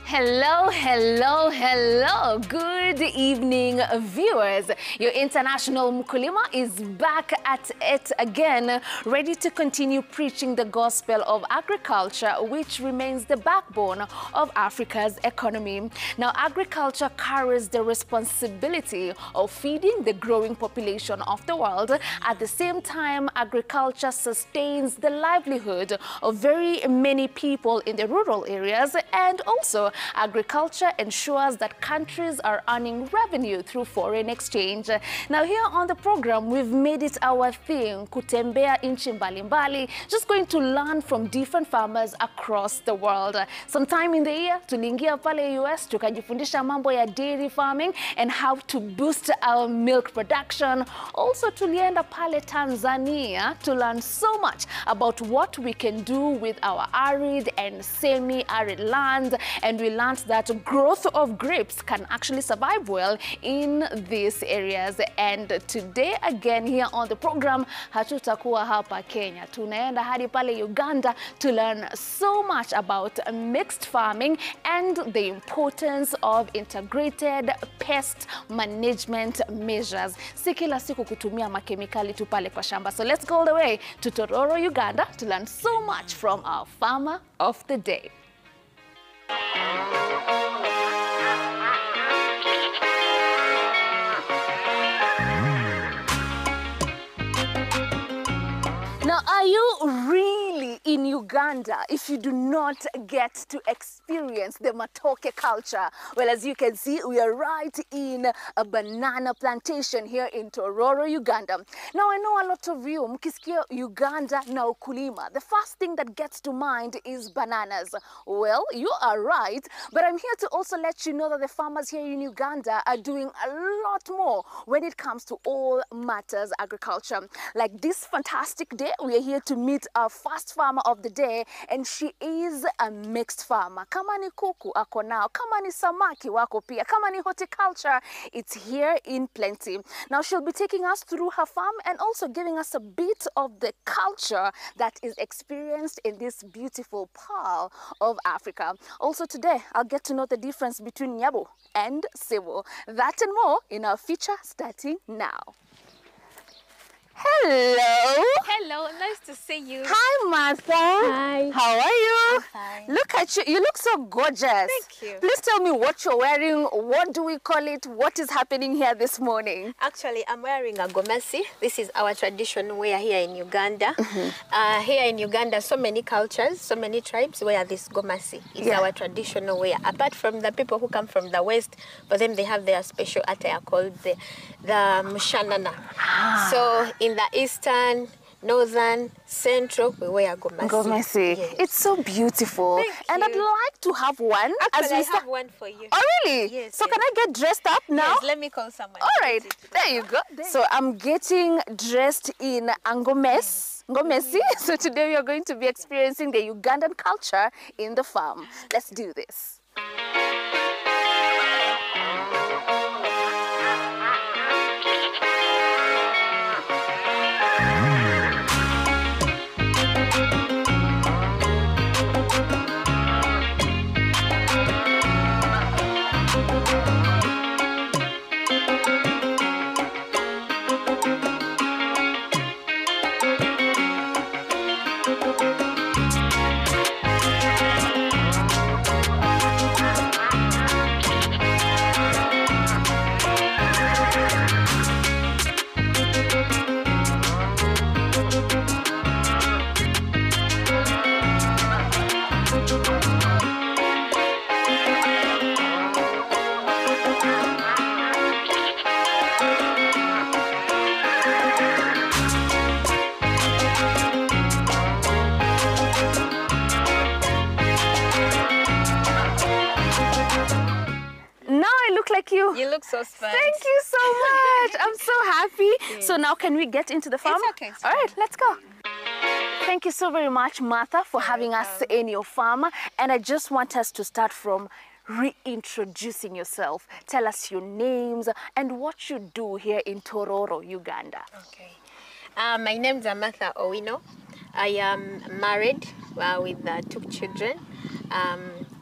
Hello, hello, hello. Good evening, viewers. Your international Mkulima is back at it again, ready to continue preaching the gospel of agriculture, which remains the backbone of Africa's economy. Now, agriculture carries the responsibility of feeding the growing population of the world. At the same time, agriculture sustains the livelihood of very many people in the rural areas, and also agriculture ensures that countries are earning revenue through foreign exchange. Now, here on the program, we've made it our thing, kutembea inchi mbalimbali, just going to learn from different farmers across the world. Sometime in the year, tuliingia pale US, tukajifundisha mambo ya dairy farming and how to boost our milk production. Also, tulienda pale Tanzania to learn so much about what we can do with our arid and semi-arid land, and we learned that growth of grapes can actually survive well in these areas. And today again here on the program, hatutakuwa hapa Kenya, tunaenda hadi pale Uganda to learn so much about mixed farming and the importance of integrated pest management measures. Si kila siku kutumia makemikali tu pale kwa shamba. So let's go all the way to Tororo, Uganda to learn so much from our farmer of the day. Now, are you really in Uganda if you do not get to experience the matoke culture? Well, as you can see, we are right in a banana plantation here in Tororo, Uganda. Now, I know a lot of you, mkisikia Uganda na ukulima, the first thing that gets to mind is bananas. Well, you are right, but I'm here to also let you know that the farmers here in Uganda are doing a lot more when it comes to all matters agriculture. Like this fantastic day, we are here to meet our first farmer of the day, and she is a mixed farmer. Kama ni kuku ako nao, kama ni samaki wako pia, kama ni horticulture, it's here in plenty. Now she'll be taking us through her farm and also giving us a bit of the culture that is experienced in this beautiful pearl of Africa. Also today, I'll get to know the difference between Nyabo and Sibu. That and more in our feature starting now. Hello. Hello, nice to see you. Hi, Martha. Hi. How are you? I'm fine. Look at you. You look so gorgeous. Thank you. Please tell me what you're wearing. What do we call it? What is happening here this morning? Actually, I'm wearing a gomesi. This is our traditional wear here in Uganda. Here in Uganda, so many cultures, so many tribes wear this gomesi. It's our traditional wear. Apart from the people who come from the West, for them they have their special attire called the mushanana. So in the Eastern, Northern, Central, we wear gomesi. Gomesi. Yes. It's so beautiful. Thank and you. I'd like to have one. Actually, I have one for you. Oh, really? Yes. So can I get dressed up now? Yes, let me call someone. All right. There you go. So I'm getting dressed in Ngomesi. So today we are going to be experiencing the Ugandan culture in the farm. Let's do this. You look so smart. Thank you so much. I'm so happy. Yes. So now can we get into the farm? It's okay. It's all right, let's go. Thank you so very much, Martha, for having us in your farm. And I just want us to start from reintroducing yourself. Tell us your names and what you do here in Tororo, Uganda. Okay. My name is Martha Owino. I am married with 2 children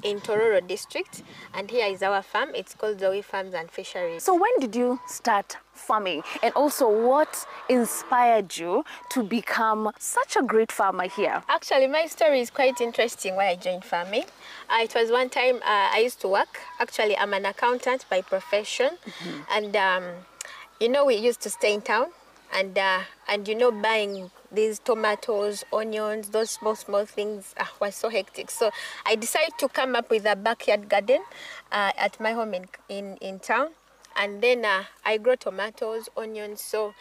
in Tororo district, and here is our farm. It's called Zoe Farms and Fisheries. So when did you start farming, and also what inspired you to become such a great farmer here? Actually, my story is quite interesting why I joined farming. It was one time I used to work. Actually, I'm an accountant by profession, and you know, we used to stay in town, and you know, buying these tomatoes, onions, those small things was so hectic. So I decided to come up with a backyard garden at my home in town. And then I grow tomatoes, onions, so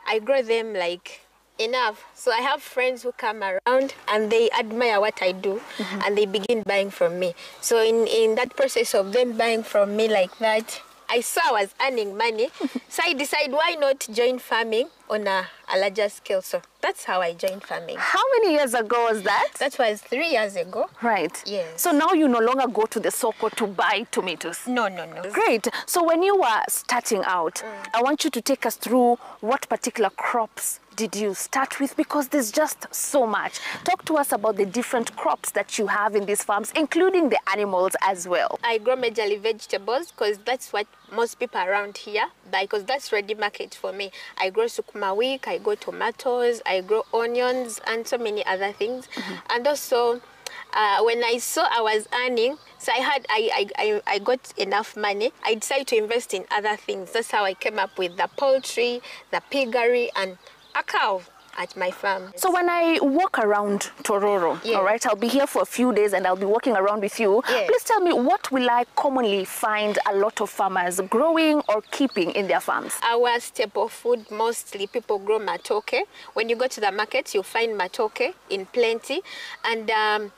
I grow them like enough. So I have friends who come around and they admire what I do, and they begin buying from me. So in that process of them buying from me like that, I saw I was earning money. So I decided, why not join farming on a larger scale? So that's how I joined farming. How many years ago was that? That was 3 years ago. Right. Yes. So now you no longer go to the soko to buy tomatoes? No. Great. So when you were starting out, I want you to take us through what particular crops did you start with, because there's just so much. Talk to us about the different crops that you have in these farms, including the animals as well. I grow majorly vegetables because that's what most people around here buy, because that's ready market for me. I grow sukuma wiki, I grow tomatoes, I grow onions, and so many other things. And also, when I saw I was earning, so I got enough money, I decided to invest in other things. That's how I came up with the poultry, the piggery, and a cow at my farm. So when I walk around Tororo, all right, I'll be here for a few days and I'll be walking around with you. Please tell me, what will I commonly find a lot of farmers growing or keeping in their farms? Our staple food, mostly people grow matoke. When you go to the market, you'll find matoke in plenty. And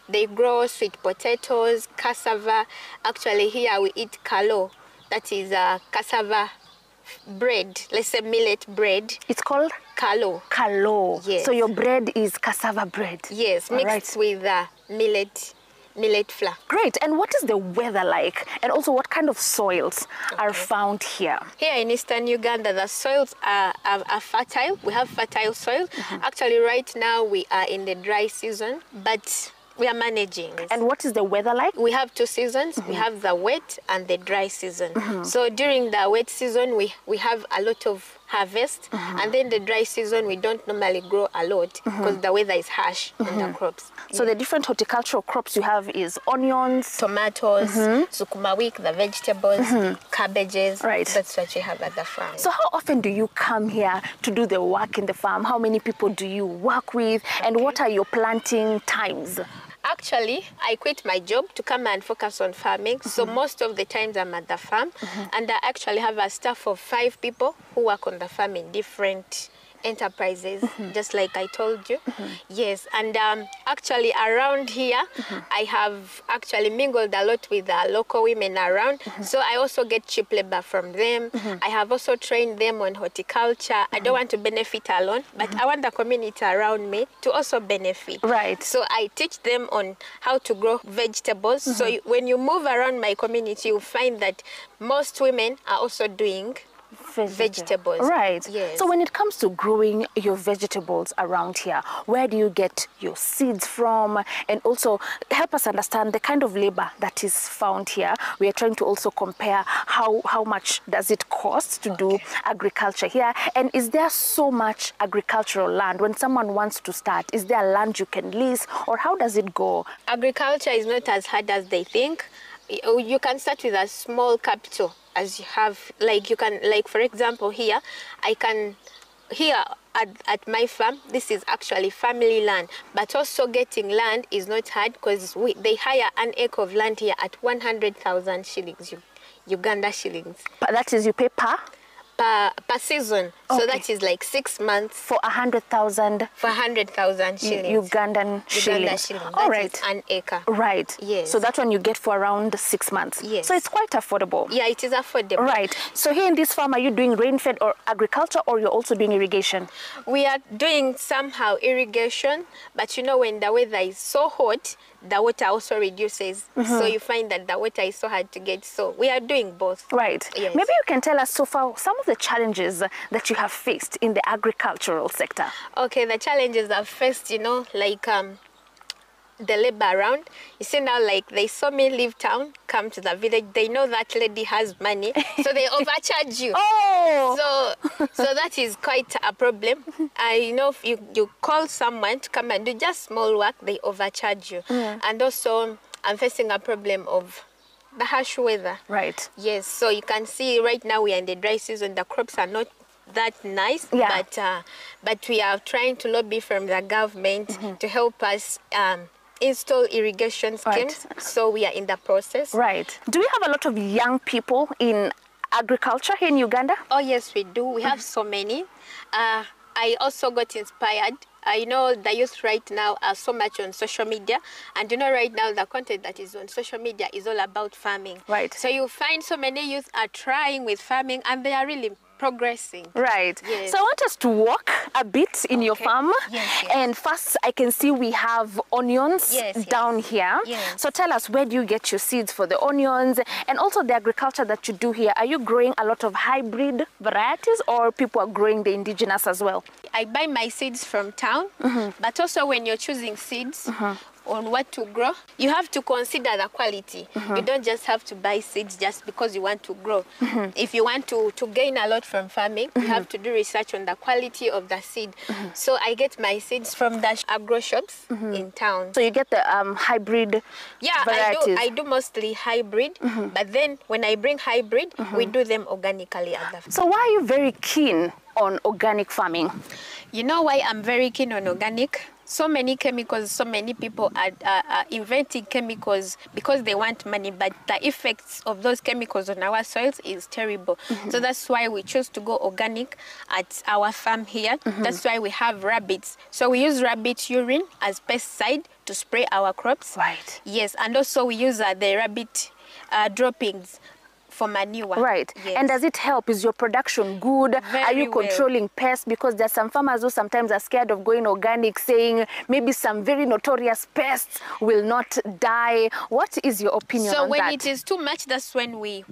they grow sweet potatoes, cassava. Actually, here we eat kalo. That is cassava bread, let's say millet bread. It's called? Kalo. Kalo. Yes. So your bread is cassava bread? Yes, mixed with millet flour. Great. And what is the weather like? And also, what kind of soils are found here? Here in eastern Uganda, the soils are fertile. We have fertile soils. Actually, right now we are in the dry season, but we are managing. And what is the weather like? We have 2 seasons. We have the wet and the dry season. So during the wet season, we have a lot of harvest, and then the dry season we don't normally grow a lot because the weather is harsh on the crops. So the different horticultural crops you have is onions, tomatoes, sukuma wiki, the vegetables, cabbages. Right. That's what you have at the farm. So how often do you come here to do the work in the farm? How many people do you work with, and what are your planting times? Actually, I quit my job to come and focus on farming. So most of the times I'm at the farm, and I actually have a staff of 5 people who work on the farm in different enterprises, just like I told you. Yes, and actually around here, I have actually mingled a lot with local women around. So I also get cheap labor from them. I have also trained them on horticulture. I don't want to benefit alone, but I want the community around me to also benefit. Right. So I teach them on how to grow vegetables. So when you move around my community, you find that most women are also doing vegetables. Right. Yes. So when it comes to growing your vegetables around here, where do you get your seeds from? And also help us understand the kind of labor that is found here. We are trying to also compare how much does it cost to do agriculture here, and is there so much agricultural land when someone wants to start? Is there land you can lease, or how does it go? Agriculture is not as hard as they think. You can start with a small capital, as you have, like you can, like for example here, here at my farm, this is actually family land, but also getting land is not hard because they hire an acre of land here at 100,000 shillings, Uganda shillings. But that is, you pay per season. So that is like 6 months. For 100,000? For 100,000 shillings. Ugandan shillings. All right. That is an acre. Right. Yes. So that one you get for around 6 months. Yes. So it's quite affordable. Yeah, it is affordable. Right. So here in this farm, are you doing rain-fed or agriculture, or you're also doing irrigation? We are doing somehow irrigation, but you know when the weather is so hot, the water also reduces. So you find that the water is so hard to get. So we are doing both. Right. Yes. Maybe you can tell us so far some of the challenges that you have faced in the agricultural sector. Okay, the challenges I've faced, you know, like the labor around. You see now, like they saw me leave town, come to the village. They know that lady has money, so they overcharge you. Oh! So that is quite a problem. You know, if you call someone to come and do just small work, they overcharge you. And also, I'm facing a problem of the harsh weather. Right. Yes, so you can see right now we are in the dry season. The crops are not that nice, but we are trying to lobby from the government to help us install irrigation schemes. So we are in the process. Right. Do we have a lot of young people in agriculture here in Uganda? Oh yes, we do. We have so many. I also got inspired. I know the youth right now are so much on social media, and you know right now the content that is on social media is all about farming. Right. So you find so many youth are trying with farming, and they are really progressing. Right. Yes. So I want us to walk a bit in your farm. Yes. And first I can see we have onions down here. Yes. So tell us, where do you get your seeds for the onions, and also the agriculture that you do here? Are you growing a lot of hybrid varieties, or people are growing the indigenous as well? I buy my seeds from town, but also when you're choosing seeds, on what to grow, you have to consider the quality. You don't just have to buy seeds just because you want to grow. If you want to gain a lot from farming, you have to do research on the quality of the seed. So I get my seeds from the agro shops in town. So you get the hybrid varieties? I do mostly hybrid, but then when I bring hybrid, we do them organically at the farm. So why are you very keen on organic farming? You know why I'm very keen on organic? So many chemicals, so many people are inventing chemicals because they want money, but the effects of those chemicals on our soils is terrible. So that's why we choose to go organic at our farm here. That's why we have rabbits. So we use rabbit urine as pesticide to spray our crops. Right. Yes, and also we use the rabbit droppings for manure. Right. Yes. And does it help? Is your production good? Are you well. controlling pests? Because there's some farmers who sometimes are scared of going organic, saying maybe some very notorious pests will not die. What is your opinion on that? So when it is too much, that's when we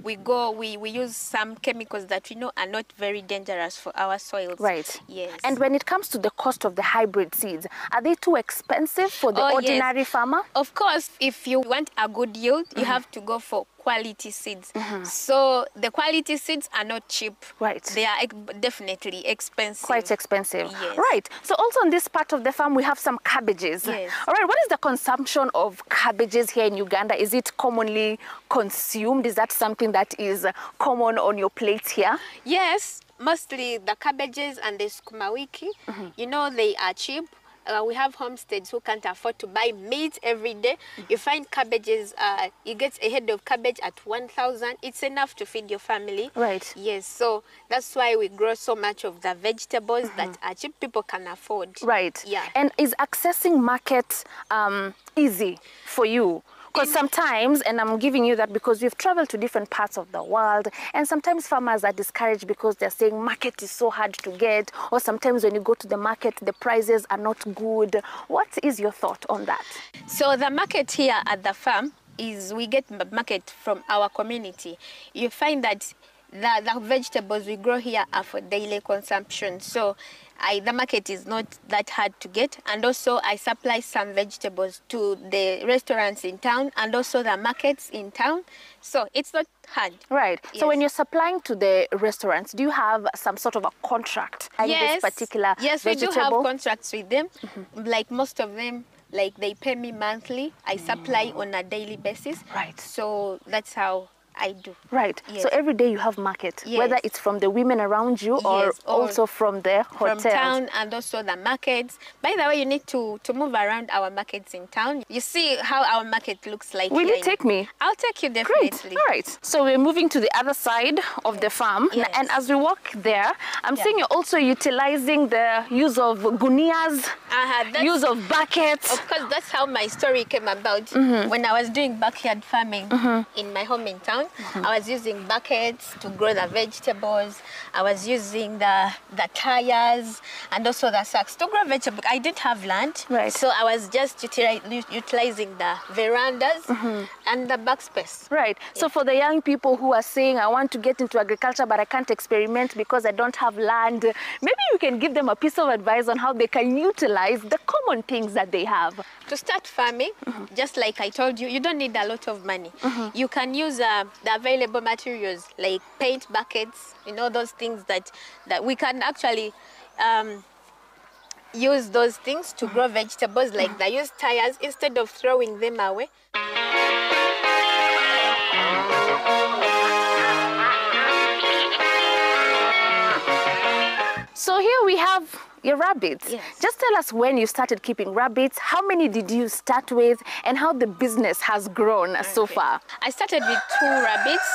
use some chemicals that we know are not very dangerous for our soils. Right. Yes. And when it comes to the cost of the hybrid seeds, are they too expensive for the ordinary farmer? Of course, if you want a good yield, you have to go for quality seeds. So the quality seeds are not cheap. Right. They are definitely expensive. Quite expensive. Yes. Right. So also on this part of the farm, we have some cabbages. Yes. All right. What is the consumption of cabbages here in Uganda? Is it commonly consumed? Is that something that is common on your plates here? Yes. Mostly the cabbages and the sukuma wiki. You know, they are cheap. We have homesteads who can't afford to buy meat every day. You find cabbages, you get a head of cabbage at 1,000. It's enough to feed your family. Right. Yes, so that's why we grow so much of the vegetables that cheap people can afford. Right. Yeah. And is accessing markets easy for you? Because sometimes, and I'm giving you that because we've traveled to different parts of the world, and sometimes farmers are discouraged because they're saying market is so hard to get, or sometimes when you go to the market, the prices are not good. What is your thought on that? So the market here at the farm is, we get market from our community. You find that the vegetables we grow here are for daily consumption. So the market is not that hard to get, and also I supply some vegetables to the restaurants in town and also the markets in town, so it's not hard. Right. Yes. So when you're supplying to the restaurants, do you have some sort of a contract on this particular vegetable? Yes, we do have contracts with them. Like most of them, like they pay me monthly. I supply on a daily basis. Right. So that's how I do. Right. Yes. So every day you have market, Yes. whether it's from the women around you or also from the hotels. From town and also the markets. By the way, you need to move around our markets in town. You see how our market looks like. Will you take me? I'll take you definitely. Great. All right. So we're moving to the other side of the farm. Yes. And as we walk there, I'm seeing you're also utilizing the use of gunias, use of buckets. Of course, that's how my story came about. When I was doing backyard farming in my home in town, grown. I was using buckets to grow the vegetables. I was using the tires and also the sacks to grow vegetables. I didn't have land, Right. so I was just utilizing the verandas and the backspace. Right. So for the young people who are saying, I want to get into agriculture, but I can't experiment because I don't have land, maybe you can give them a piece of advice on how they can utilize the common things that they have. To start farming, just like I told you, you don't need a lot of money. You can use the available materials like paint buckets, you know, those things that we can actually use those things to grow vegetables, like they use tires instead of throwing them away. So here we have your rabbits. Yes. Just tell us when you started keeping rabbits, how many did you start with, and how the business has grown so far. I started with 2 rabbits.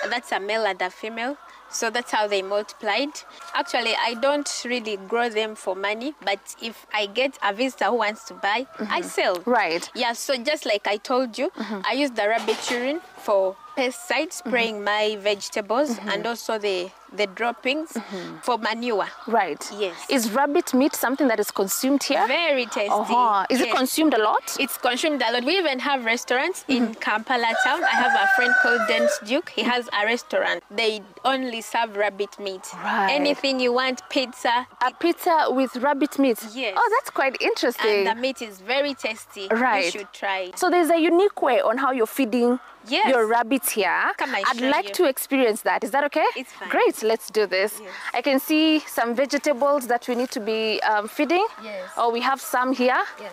That's a male and a female. So that's how they multiplied. Actually, I don't really grow them for money, but if I get a visitor who wants to buy, I sell. Right. Yeah, so just like I told you, I use the rabbit urine for pesticide, spraying my vegetables, and also the droppings for manure. Right. Yes. Is rabbit meat something that is consumed here? Very tasty. Is it Yes. consumed a lot? It's consumed a lot. We even have restaurants in Kampala town. I have a friend called Dennis Duke. He has a restaurant. They only serve rabbit meat. Right. Anything you want, pizza. A pizza with rabbit meat? Yes. Oh, that's quite interesting. And the meat is very tasty. Right. You should try it. So there's a unique way on how you're feeding Yes. your rabbits here. Come, I'd show like you. to experience that. Is that okay? It's fine. Great, let's do this. Yes. I can see some vegetables that we need to be feeding. Yes. Oh, we have some here. Yeah.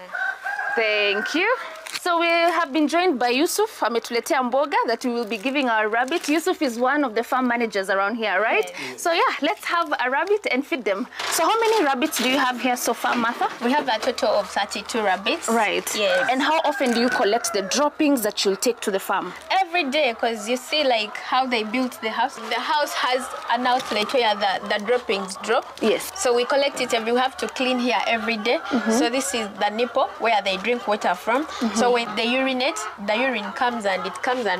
Thank you. So we have been joined by Yusuf, ametuletea mboga that we will be giving our rabbit. Yusuf is one of the farm managers around here, right? Yes. So yeah, let's have a rabbit and feed them. So how many rabbits do you have here so far, Martha? We have a total of 32 rabbits. Right. Yes. And how often do you collect the droppings that you'll take to the farm? Every day, because you see like how they built the house. The house has an outlet where the droppings drop. Yes. So we collect it and we have to clean here every day. So this is the nipple where they drink water from. So when they urinate, the urine comes and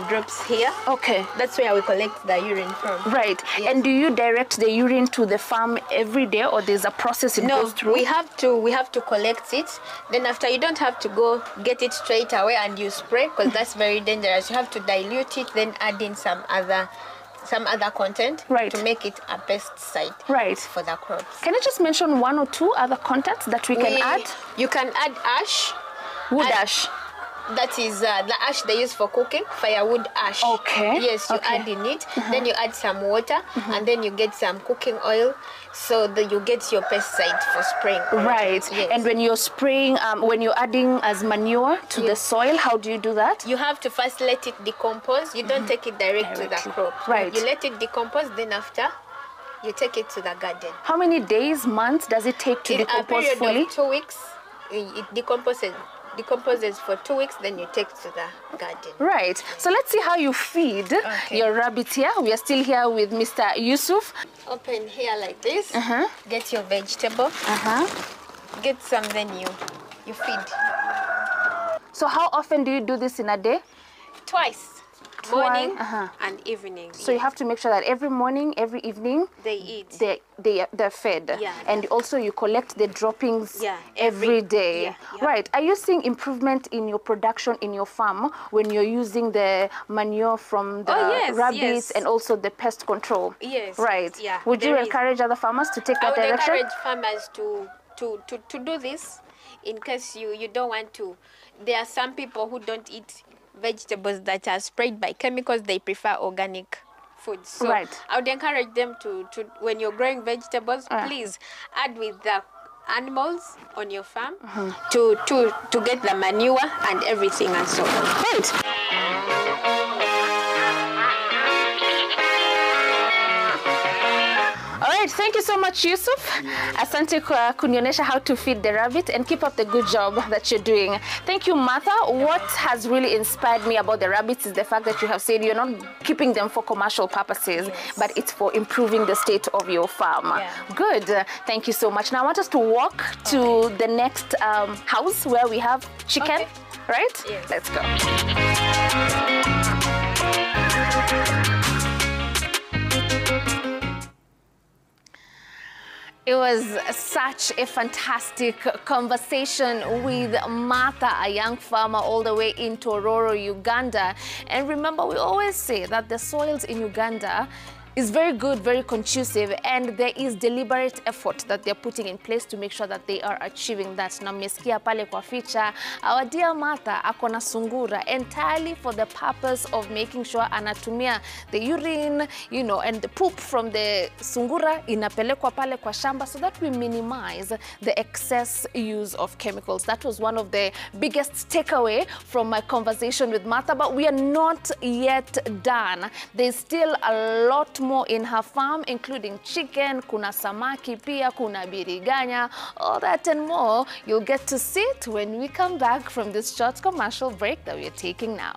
drops here. Okay. That's where we collect the urine from. Right. Yes. And do you direct the urine to the farm every day, or there's a process it No, goes through? we have to collect it. Then after, you don't have to go get it straight away and you spray, because that's very dangerous. You have to dilute it, then add in some other content, Right. to make it a pesticide, Right. for the crops. Can you just mention 1 or 2 other contents that we can add? You can add ash. Wood add- ash. That is the ash they use for cooking, firewood ash. Okay. Yes, you Okay. add in it. Then you add some water, and then you get some cooking oil, so that you get your pesticide for spraying. Right. Yes. And when you're spraying, when you're adding as manure to the soil, how do you do that? You have to first let it decompose. You don't take it direct to the Directly. crop. Right. You let it decompose, then after, you take it to the garden. How many days, months does it take to In a decompose period fully? of 2 weeks, it decomposes for 2 weeks, then you take to the garden. Right. So let's see how you feed your rabbit here. We are still here with Mr. Yusuf. Open here like this. Get your vegetable. Get some, then you feed. So how often do you do this in a day? Twice. Morning and evening. So you have to make sure that every morning, every evening, They eat. they're fed. Yeah. And also you collect the droppings Yeah, every day. yeah. Right. Are you seeing improvement in your production in your farm when you're using the manure from the yes, rabbits yes. and also the pest control? Yes. Right. Yeah, Would you there is. encourage other farmers to take I that would direction? encourage farmers to do this, in case you don't want to. There are some people who don't eat vegetables that are sprayed by chemicals. They prefer organic foods. So Right. I would encourage them to when you're growing vegetables, please add with the animals on your farm to get the manure and everything and so on. Right. All right, thank you so much, Yusuf. Asante kwa kunionyesha how to feed the rabbit, and keep up the good job that you're doing. Thank you, Martha. What has really inspired me about the rabbits is the fact that you have said you're not keeping them for commercial purposes, but it's for improving the state of your farm. Yeah. Good. Thank you so much. Now I want us to walk to the next house where we have chicken, right? Yes. Let's go. It was such a fantastic conversation with Martha, a young farmer all the way in Tororo, Uganda. And remember, we always say that the soils in Uganda is very good, very conducive, and there is deliberate effort that they're putting in place to make sure that they are achieving that. Na mmesikia pale kwa feature, our dear Martha akona sungura entirely for the purpose of making sure anatumia the urine, you know, and the poop from the sungura inapelekwa pale kwa shamba so that we minimize the excess use of chemicals. That was one of the biggest takeaway from my conversation with Martha, but we are not yet done. There's still a lot more in her farm, including chicken, kuna samaki pia, kuna biriganya, all that and more. You'll get to see it when we come back from this short commercial break that we are taking now.